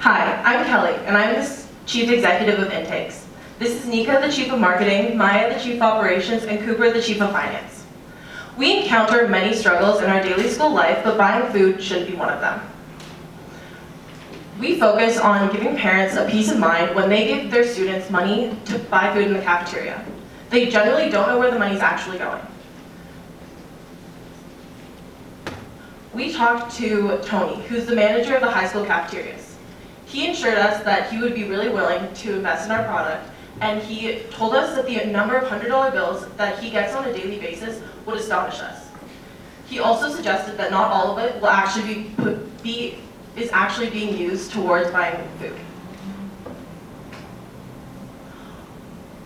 Hi, I'm Kelly, and I'm the Chief Executive of Intakes. This is Nika, the Chief of Marketing, Maya, the Chief of Operations, and Cooper, the Chief of Finance. We encounter many struggles in our daily school life, but buying food shouldn't be one of them. We focus on giving parents a peace of mind when they give their students money to buy food in the cafeteria. They generally don't know where the money's actually going. We talked to Tony, who's the manager of the high school cafeterias. He assured us that he would be really willing to invest in our product, and he told us that the number of $100 bills that he gets on a daily basis would astonish us. He also suggested that not all of it will actually is actually being used towards buying food.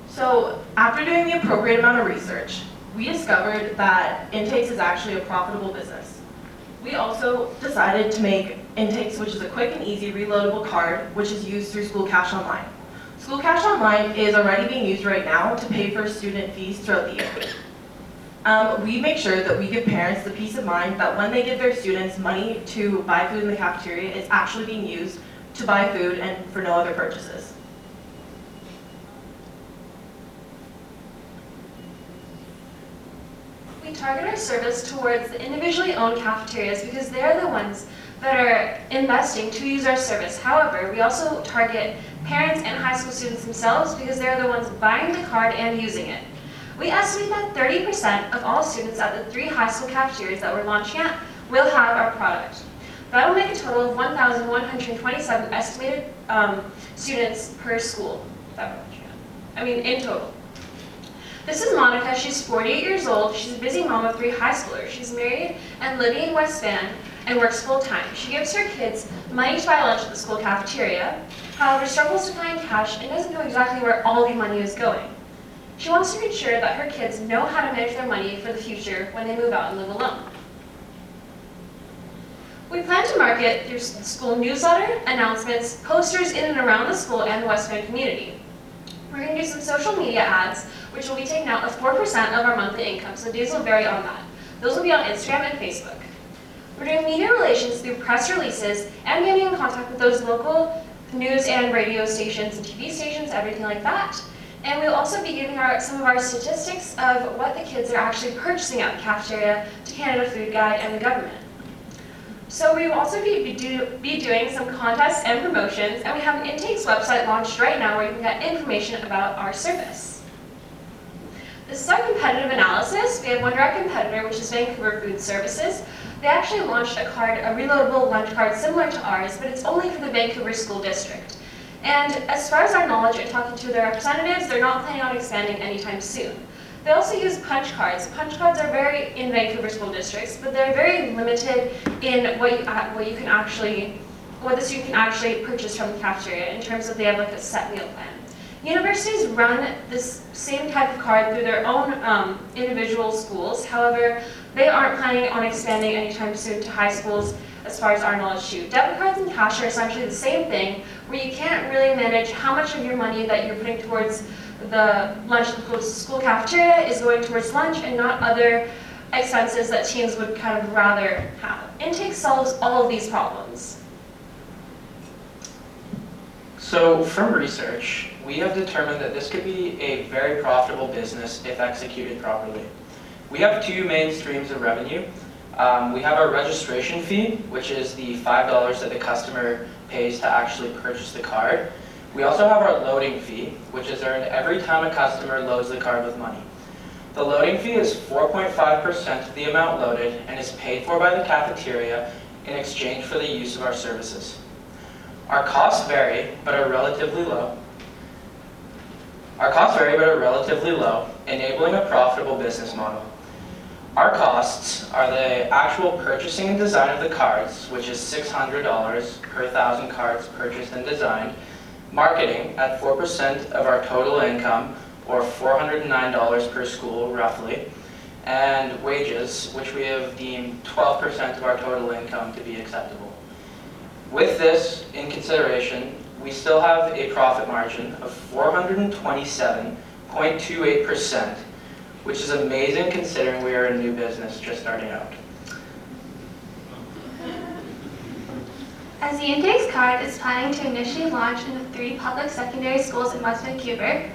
So after doing the appropriate amount of research, we discovered that Intakes is actually a profitable business. We also decided to make Intakes, which is a quick and easy reloadable card, which is used through School Cash Online. School Cash Online is already being used right now to pay for student fees throughout the year. We make sure that we give parents the peace of mind that when they give their students money to buy food in the cafeteria, it's actually being used to buy food and for no other purchases. We target our service towards the individually owned cafeterias because they're the ones that are investing to use our service. However, we also target parents and high school students themselves because they're the ones buying the card and using it. We estimate that 30% of all students at the 3 high school cafeterias that we're launching at will have our product. That will make a total of 1,127 estimated students per school that we're launching at. In total. This is Monica. She's 48 years old. She's a busy mom of 3 high schoolers. She's married and living in West Van and works full-time. She gives her kids money to buy lunch at the school cafeteria, however struggles to find cash and doesn't know exactly where all the money is going. She wants to ensure that her kids know how to manage their money for the future when they move out and live alone. We plan to market through school newsletter, announcements, posters in and around the school and the West Van community. We're going to do some social media ads, which will be taking out of 4% of our monthly income, so these will vary on that. Those will be on Instagram and Facebook. We're doing media relations through press releases and getting in contact with those local news and radio stations and TV stations, everything like that. And we'll also be giving some of our statistics of what the kids are actually purchasing at the cafeteria to Canada Food Guide and the government. So we will also be doing some contests and promotions, and we have an Intakes website launched right now where you can get information about our service. This is our competitive analysis. We have one direct competitor, which is Vancouver Food Services. They actually launched a reloadable lunch card similar to ours, but it's only for the Vancouver School District. And as far as our knowledge and talking to their representatives, they're not planning on expanding anytime soon. They also use punch cards. Punch cards are very in Vancouver school districts, but they're very limited in what the student can actually purchase from the cafeteria in terms of they have like a set meal plan. Universities run this same type of card through their own individual schools. However, they aren't planning on expanding anytime soon to high schools as far as our knowledge too. Debit cards and cash are essentially the same thing, where you can't really manage how much of your money that you're putting towards the lunch at the school cafeteria is going towards lunch and not other expenses that teens would kind of rather have. Intake solves all of these problems. So from research, we have determined that this could be a very profitable business if executed properly. We have 2 main streams of revenue. We have our registration fee, which is the $5 that the customer pays to actually purchase the card. We also have our loading fee, which is earned every time a customer loads the card with money. The loading fee is 4.5% of the amount loaded and is paid for by the cafeteria in exchange for the use of our services. Our costs vary, but are relatively low. Enabling a profitable business model. Our costs are the actual purchasing and design of the cards, which is $600 per 1,000 cards purchased and designed, marketing at 4% of our total income, or $409 per school, roughly, and wages, which we have deemed 12% of our total income to be acceptable. With this in consideration, we still have a profit margin of 427.28%, which is amazing considering we are a new business just starting out. As the intakes card is planning to initially launch in the 3 public secondary schools in West Vancouver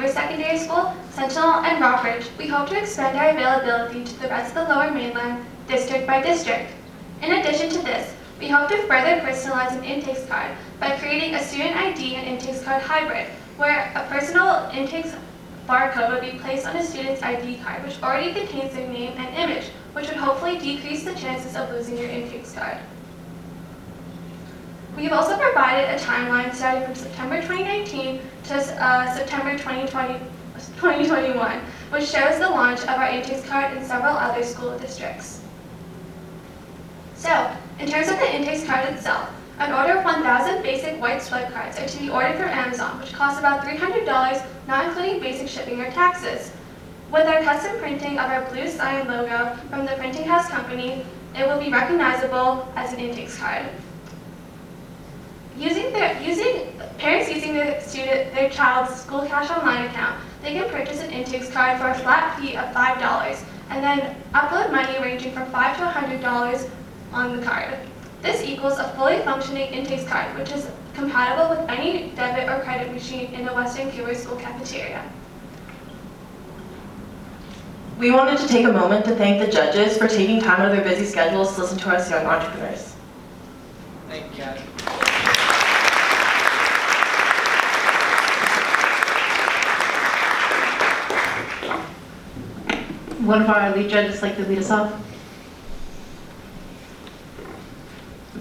Secondary School, Sentinel, and Rockridge, we hope to expand our availability to the rest of the Lower Mainland, district by district. In addition to this, we hope to further personalize an intakes card by creating a student ID and intakes card hybrid, where a personal intakes barcode would be placed on a student's ID card, which already contains their name and image, which would hopefully decrease the chances of losing your intakes card. We have also provided a timeline starting from September 2019 to September 2021, which shows the launch of our intakes card in several other school districts. So, in terms of the intakes card itself, an order of 1,000 basic white swipe cards are to be ordered from Amazon, which costs about $300, not including basic shipping or taxes. With our custom printing of our blue cyan logo from the printing house company, it will be recognizable as an intakes card. Parents using their child's school cash online account, they can purchase an intakes card for a flat fee of $5 and then upload money ranging from $5 to $100 on the card. This equals a fully functioning intakes card, which is compatible with any debit or credit machine in the West Vancouver school cafeteria. We wanted to take a moment to thank the judges for taking time out of their busy schedules to listen to us young entrepreneurs. Thank you, Kat. One of our lead judges like to lead us off.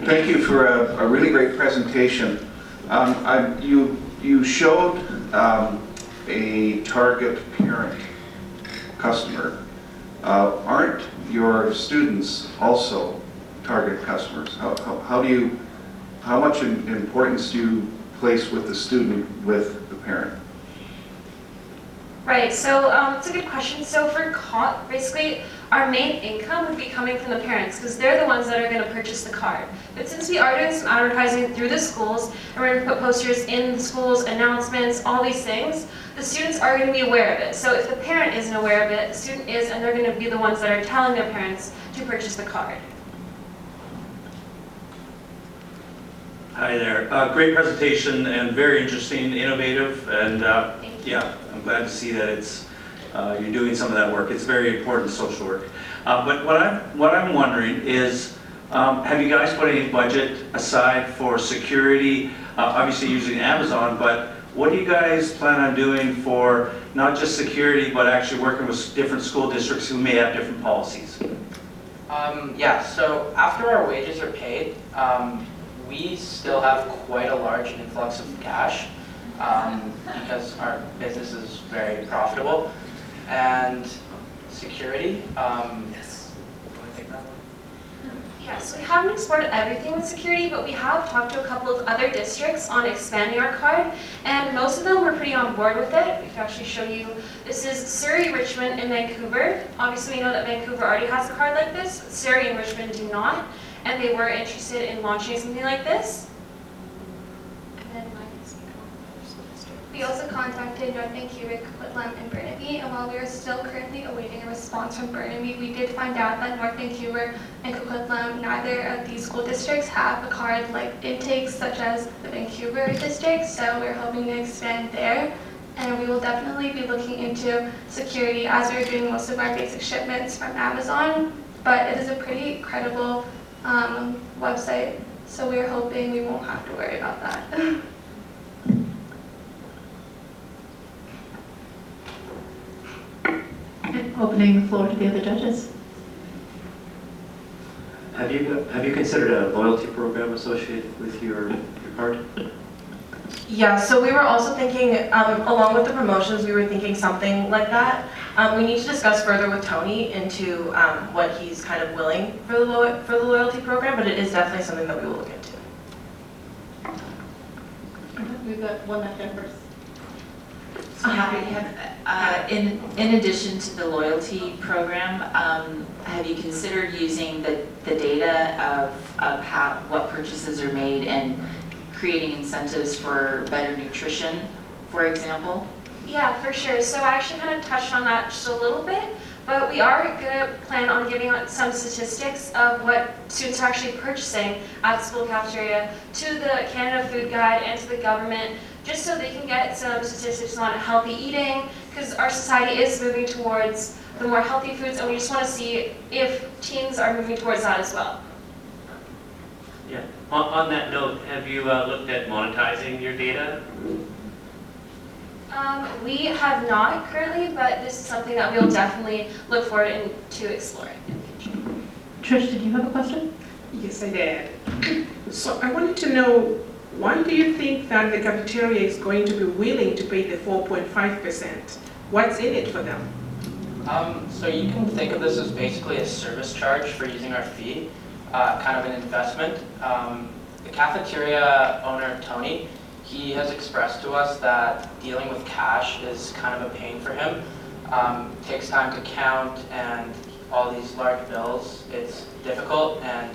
Thank you for a really great presentation. You showed a target parent customer. Aren't your students also target customers? How much importance do you place with the student with the parent? Right, so it's a good question. So for basically, our main income would be coming from the parents because they're the ones that are going to purchase the card. But since we are doing some advertising through the schools, and we're going to put posters in the schools, announcements, all these things, the students are going to be aware of it. So if the parent isn't aware of it, the student is, and they're going to be the ones that are telling their parents to purchase the card. Hi there. Great presentation and very interesting, innovative, and yeah, I'm glad to see that you're doing some of that work. It's very important social work. But what I'm wondering is, have you guys put any budget aside for security? Obviously using Amazon, but what do you guys plan on doing for not just security, but actually working with different school districts who may have different policies? Yeah, so after our wages are paid, we still have quite a large influx of cash because our business is very profitable. And security, yes. You want to take that one? Yes, we haven't explored everything with security, but we have talked to a couple of other districts on expanding our card, and most of them were pretty on board with it. We can actually show you. This is Surrey, Richmond, and Vancouver. Obviously, we know that Vancouver already has a card like this. Surrey and Richmond do not, and they were interested in launching something like this. And then I can speak on the school district. We also contacted North Vancouver, Coquitlam, and Burnaby, and while we are still currently awaiting a response from Burnaby, we did find out that North Vancouver and Coquitlam, neither of these school districts have a card like intakes such as the Vancouver district, so we're hoping to expand there. And we will definitely be looking into security as we're doing most of our basic shipments from Amazon, but it is a pretty credible website, so we're hoping we won't have to worry about that. And opening the floor to the other judges. Have you considered a loyalty program associated with your card? Yeah, so we were also thinking, along with the promotions, we were thinking something like that. We need to discuss further with Tony into what he's kind of willing for the loyalty program, but it is definitely something that we will look into. We've got one left there first. In addition to the loyalty program, have you considered using the data of what purchases are made and creating incentives for better nutrition, for example? Yeah, for sure. So I actually kind of touched on that just a little bit, But we are going to plan on giving out some statistics of what students are actually purchasing at the school cafeteria to the Canada Food Guide and to the government, just so they can get some statistics on healthy eating, because our society is moving towards the more healthy foods, and we just want to see if teens are moving towards that as well. Yeah. On that note, have you looked at monetizing your data? We have not currently, but this is something that we'll definitely look forward to exploring in the future. Trish, did you have a question? Yes, I did. So I wanted to know, why do you think that the cafeteria is going to be willing to pay the 4.5%? What's in it for them? So you can think of this as basically a service charge for using our fee, kind of an investment. The cafeteria owner, Tony, he has expressed to us that dealing with cash is kind of a pain for him. Takes time to count, and all these large bills, it's difficult, and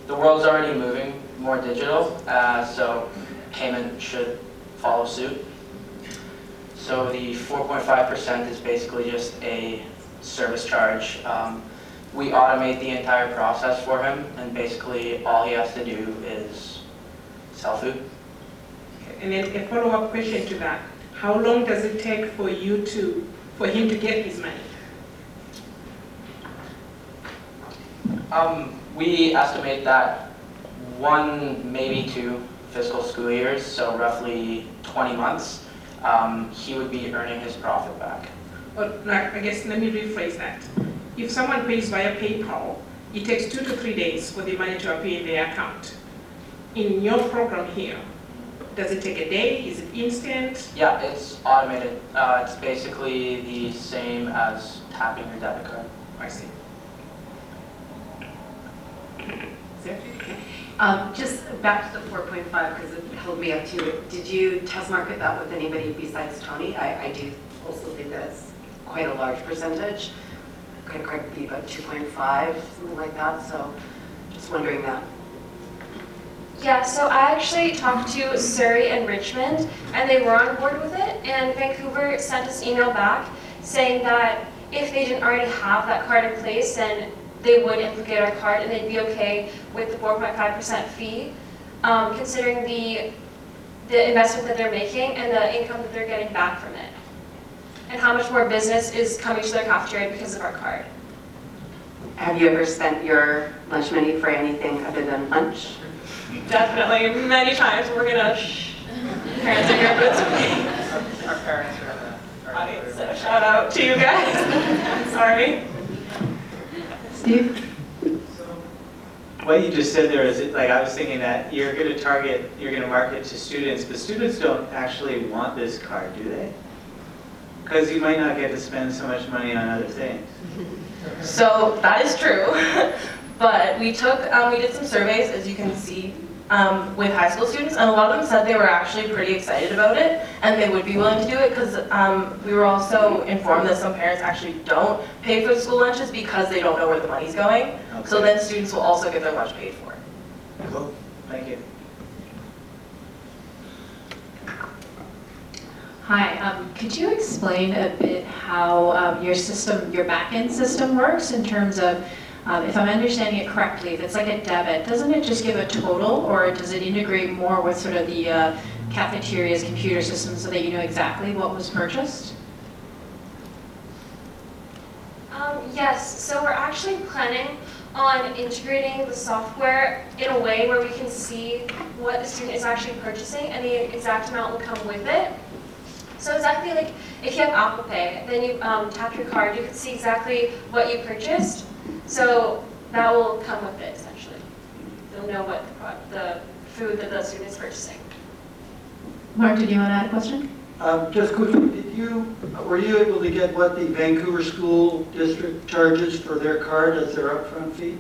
the world's already moving more digital, so payment should follow suit. So the 4.5% is basically just a service charge. We automate the entire process for him, and basically all he has to do is sell food. And then a follow-up question to that. How long does it take for him to get his money? We estimate that 1, maybe 2 fiscal school years, so roughly 20 months, he would be earning his profit back. Or I guess let me rephrase that. If someone pays via PayPal, it takes 2 to 3 days for the money to appear in their account. In your program here, does it take a day? Is it instant? Yeah, it's automated. It's basically the same as tapping your debit card. I see. Just back to the 4.5, because it held me up to it. Did you test market that with anybody besides Tony? I do also think that it's quite a large percentage. Could it be about 2.5, something like that? So just wondering that. Yeah, so I actually talked to Surrey and Richmond, and they were on board with it, and Vancouver sent us an email back saying that if they didn't already have that card in place, then they would implicate our card and they'd be okay with the 4.5% fee, considering the investment that they're making and the income that they're getting back from it, and how much more business is coming to their cafeteria because of our card. Have you ever spent your lunch money for anything other than lunch? Definitely, many times. We're gonna parents and grandparents are paying. Our parents are in the Audience, so shout out to you guys. Sorry. Steve? What you just said there is, like, I was thinking that you're going to market to students, but students don't actually want this card, do they? Because you might not get to spend so much money on other things. So that is true, but we did some surveys, as you can see, with high school students, and a lot of them said they were actually pretty excited about it, and they would be willing to do it, because we were also informed that some parents actually don't pay for school lunches because they don't know where the money's going. Okay. So then students will also get their lunch paid for. Cool. Thank you. Hi, could you explain a bit how your system, your back-end system works in terms of, if I'm understanding it correctly, if it's like a debit, doesn't it just give a total, or does it integrate more with sort of the cafeteria's computer system so that you know exactly what was purchased? Yes, so we're actually planning on integrating the software in a way where we can see what the student is actually purchasing, and the exact amount will come with it. So exactly like if you have Apple Pay, then you tap your card, you can see exactly what you purchased. So that will come with it, essentially. They'll know what the food that the student is purchasing. Mark, did you want to add a question? Just quickly, were you able to get what the Vancouver School District charges for their card as their upfront fee?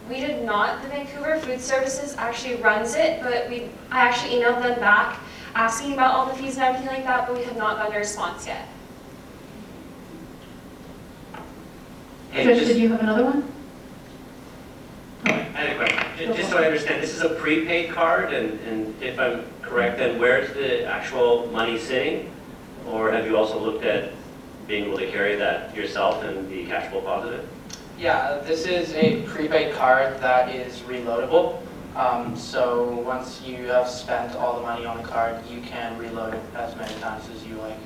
We did not. The Vancouver Food Services actually runs it, but I actually emailed them back asking about all the fees and everything like that, but we have not gotten a response yet. Trish, did you have another one? I had a question. Just so I understand, this is a prepaid card, and if I'm correct, then where's the actual money sitting? Or have you also looked at being able to carry that yourself and be cash flow positive? Yeah, this is a prepaid card that is reloadable. So once you have spent all the money on the card, you can reload it as many times as you like.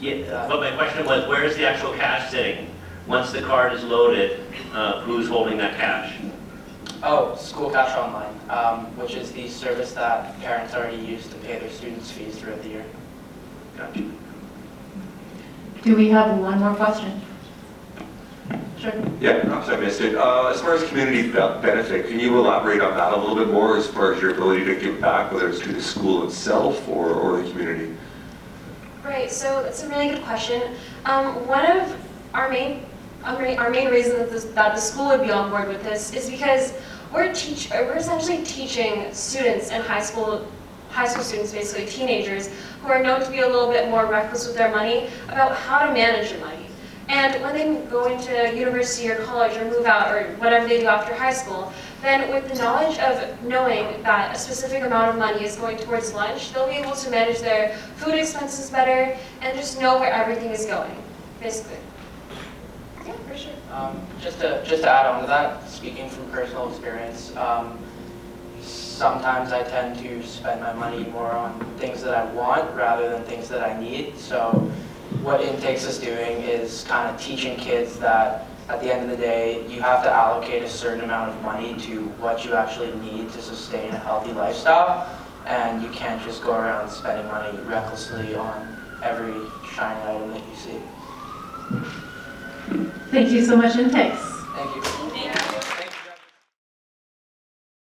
Yeah, but my question was, where is the actual cash sitting? Once the card is loaded, who's holding that cash? Oh, School Cash Online, which is the service that parents already use to pay their students' fees throughout the year. Gotcha. Do we have one more question? Sure. Yeah, perhaps I missed it. As far as community benefit, can you elaborate on that a little bit more as far as your ability to give back, whether it's to the school itself or the community? Right, so that's a really good question. One of our main reasons that the school would be on board with this is because we're essentially teaching students and high school students, basically teenagers, who are known to be a little bit more reckless with their money, about how to manage your money. And when they go into university or college or move out or whatever they do after high school, then with the knowledge of knowing that a specific amount of money is going towards lunch, they'll be able to manage their food expenses better and just know where everything is going, basically. Yeah, for sure. Just to add on to that, speaking from personal experience, sometimes I tend to spend my money more on things that I want rather than things that I need. So what Intakes is doing is kind of teaching kids that at the end of the day, you have to allocate a certain amount of money to what you actually need to sustain a healthy lifestyle. And you can't just go around spending money recklessly on every shiny item that you see. Thank you so much, Intex. Thank you. Thank you.